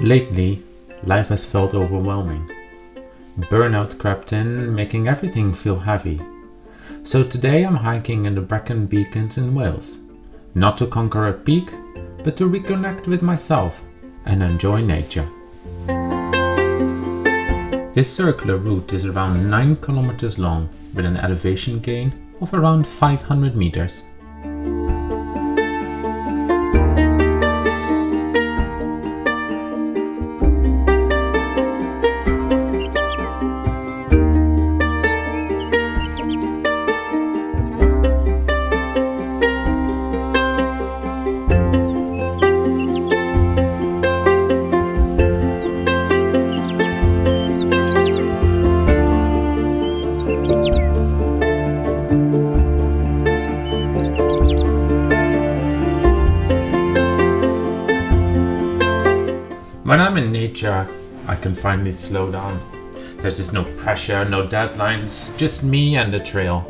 Lately, life has felt overwhelming. Burnout crept in, making everything feel heavy. So today I'm hiking in the Brecon Beacons in Wales. Not to conquer a peak, but to reconnect with myself and enjoy nature. This circular route is around 9 kilometers long with an elevation gain of around 500 meters. When I'm in nature, I can finally slow down. There's just no pressure, no deadlines, just me and the trail.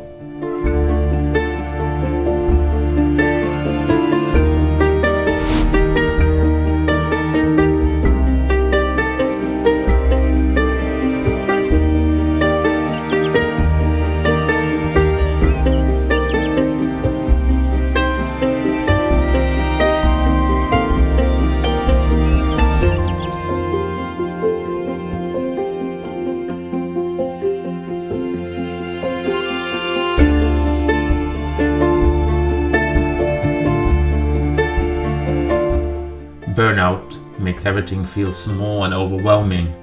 Burnout makes everything feel small and overwhelming.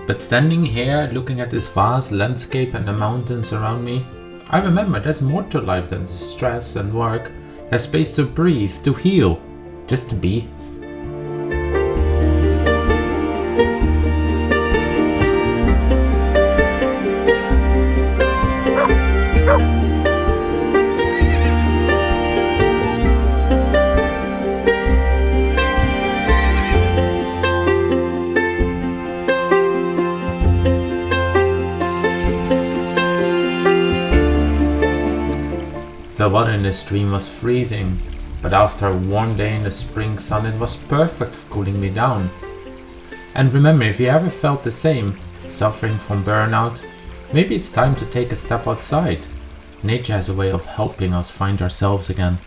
But standing here, looking at this vast landscape and the mountains around me, I remember there's more to life than the stress and work. There's space to breathe, to heal, just to be. The water in the stream was freezing, but after a warm day in the spring sun it was perfect for cooling me down. And remember, if you ever felt the same, suffering from burnout, maybe it's time to take a step outside. Nature has a way of helping us find ourselves again.